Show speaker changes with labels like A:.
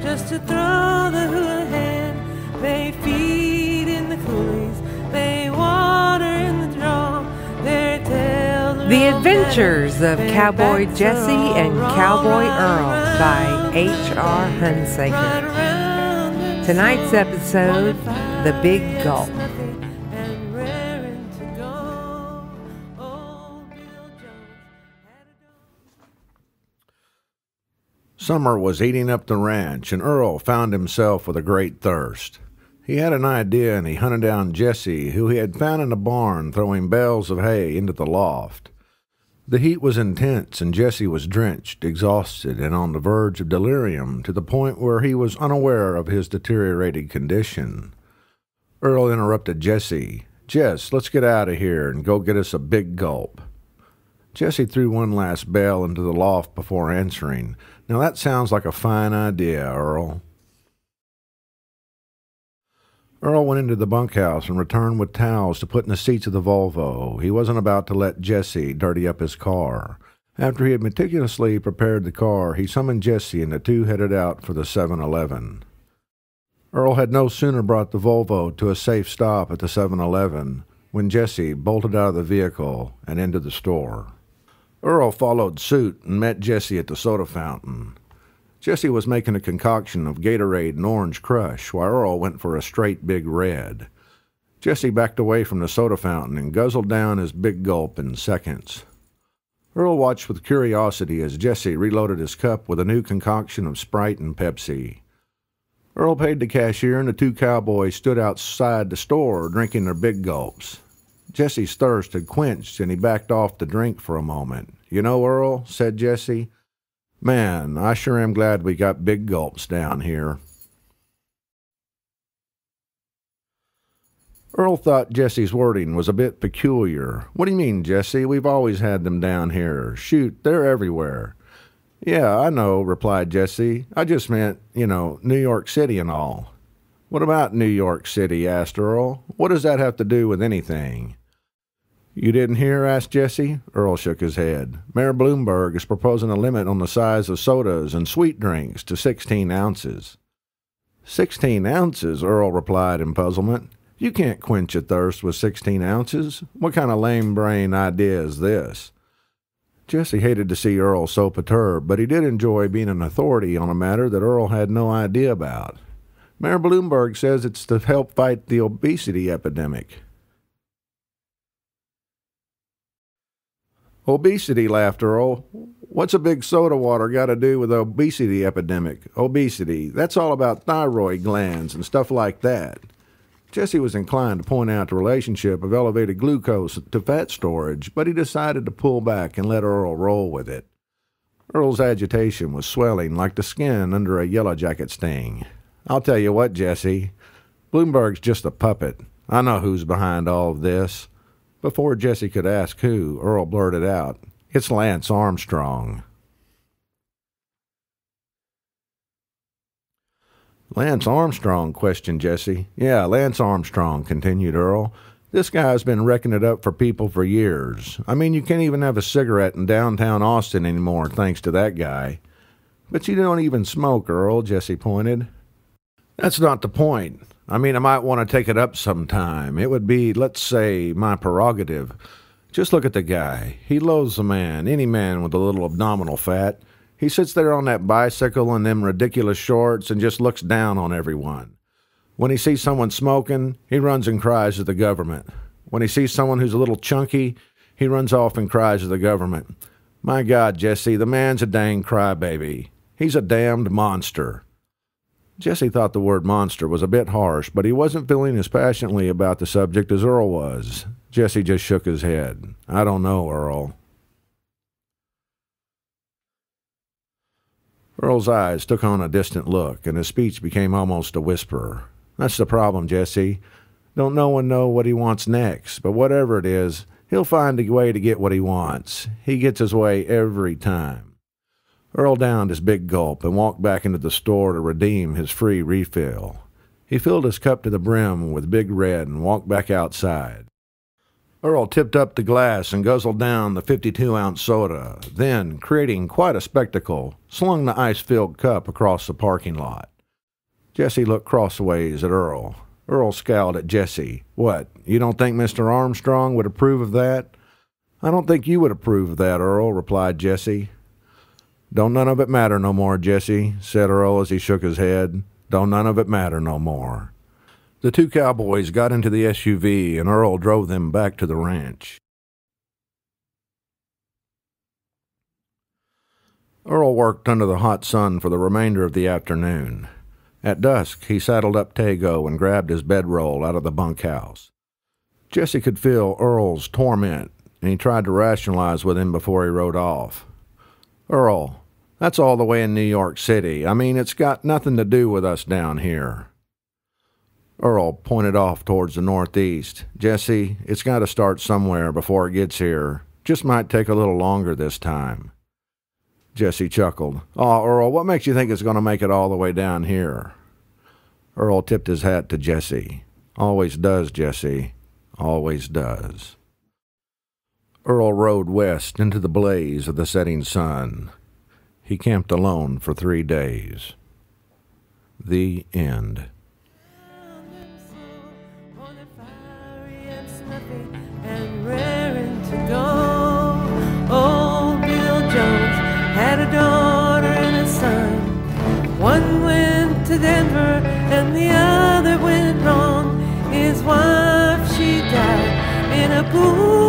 A: just to throw the hula hand. They feed in the coolies, they water in the draw, their tails.
B: The Adventures of Cowboy Jessie and Cowboy Earl by H.R. Hunsaker. Tonight's episode, The Big Gulp.
C: Summer was eating up the ranch, and Earl found himself with a great thirst. He had an idea, and he hunted down Jessie, who he had found in a barn throwing bales of hay into the loft. The heat was intense, and Jessie was drenched, exhausted, and on the verge of delirium, to the point where he was unaware of his deteriorated condition. Earl interrupted Jessie. "Jess, let's get out of here and go get us a big gulp." Jessie threw one last bale into the loft before answering. "Now that sounds like a fine idea, Earl." Earl went into the bunkhouse and returned with towels to put in the seats of the Volvo. He wasn't about to let Jessie dirty up his car. After he had meticulously prepared the car, he summoned Jessie and the two headed out for the 7-Eleven. Earl had no sooner brought the Volvo to a safe stop at the 7-Eleven when Jessie bolted out of the vehicle and into the store. Earl followed suit and met Jessie at the soda fountain. Jessie was making a concoction of Gatorade and Orange Crush, while Earl went for a straight Big Red. Jessie backed away from the soda fountain and guzzled down his big gulp in seconds. Earl watched with curiosity as Jessie reloaded his cup with a new concoction of Sprite and Pepsi. Earl paid the cashier, and the two cowboys stood outside the store drinking their big gulps. Jessie's thirst had quenched, and he backed off the drink for a moment. "You know, Earl," said Jessie, "man, I sure am glad we got big gulps down here." Earl thought Jessie's wording was a bit peculiar. "What do you mean, Jessie? We've always had them down here. Shoot, they're everywhere." "Yeah, I know," replied Jessie. "I just meant, New York City and all." "What about New York City?" asked Earl. "What does that have to do with anything?" "You didn't hear?" asked Jessie. Earl shook his head. "Mayor Bloomberg is proposing a limit on the size of sodas and sweet drinks to 16 ounces. 16 ounces, Earl replied in puzzlement. "You can't quench a thirst with 16 ounces. What kind of lame-brain idea is this?" Jessie hated to see Earl so perturbed, but he did enjoy being an authority on a matter that Earl had no idea about. "Mayor Bloomberg says it's to help fight the obesity epidemic." "Obesity," laughed Earl. "What's a big soda water got to do with the obesity epidemic? Obesity, that's all about thyroid glands and stuff like that." Jessie was inclined to point out the relationship of elevated glucose to fat storage, but he decided to pull back and let Earl roll with it. Earl's agitation was swelling like the skin under a yellow jacket sting. "I'll tell you what, Jessie, Bloomberg's just a puppet. I know who's behind all of this." Before Jessie could ask who, Earl blurted out, "It's Lance Armstrong." "Lance Armstrong?" questioned Jessie. "Yeah, Lance Armstrong," continued Earl. "This guy's been wrecking it up for people for years. I mean, you can't even have a cigarette in downtown Austin anymore thanks to that guy." "But you don't even smoke, Earl," Jessie pointed. "That's not the point. I mean, I might want to take it up sometime. It would be, let's say, my prerogative. Just look at the guy. He loathes a man, any man with a little abdominal fat. He sits there on that bicycle in them ridiculous shorts and just looks down on everyone. When he sees someone smoking, he runs and cries at the government. When he sees someone who's a little chunky, he runs off and cries at the government. My God, Jessie, the man's a dang crybaby. He's a damned monster." Jessie thought the word monster was a bit harsh, but he wasn't feeling as passionately about the subject as Earl was. Jessie just shook his head. "I don't know, Earl." Earl's eyes took on a distant look, and his speech became almost a whisper. "That's the problem, Jessie. Don't no one know what he wants next, but whatever it is, he'll find a way to get what he wants. He gets his way every time." Earl downed his big gulp and walked back into the store to redeem his free refill. He filled his cup to the brim with Big Red and walked back outside. Earl tipped up the glass and guzzled down the 52-ounce soda, then, creating quite a spectacle, slung the ice-filled cup across the parking lot. Jessie looked crossways at Earl. Earl scowled at Jessie. What, you don't think Mr. Armstrong would approve of that? I don't think you would approve of that, Earl, replied Jessie. Don't none of it matter no more, Jessie, said Earl as he shook his head. Don't none of it matter no more. The two cowboys got into the SUV, and Earl drove them back to the ranch. Earl worked under the hot sun for the remainder of the afternoon. At dusk, he saddled up Tago and grabbed his bedroll out of the bunkhouse. Jessie could feel Earl's torment, and he tried to rationalize with him before he rode off. Earl, that's all the way in New York City. I mean, it's got nothing to do with us down here. Earl pointed off towards the northeast. Jessie, it's got to start somewhere before it gets here. Just might take a little longer this time. Jessie chuckled. Aw, Earl, what makes you think it's going to make it all the way down here? Earl tipped his hat to Jessie. Always does, Jessie. Always does. Earl rode west into the blaze of the setting sun. He camped alone for 3 days. The end.
A: Had a daughter and a son. One went to Denver and the other went wrong. His wife, she died in a pool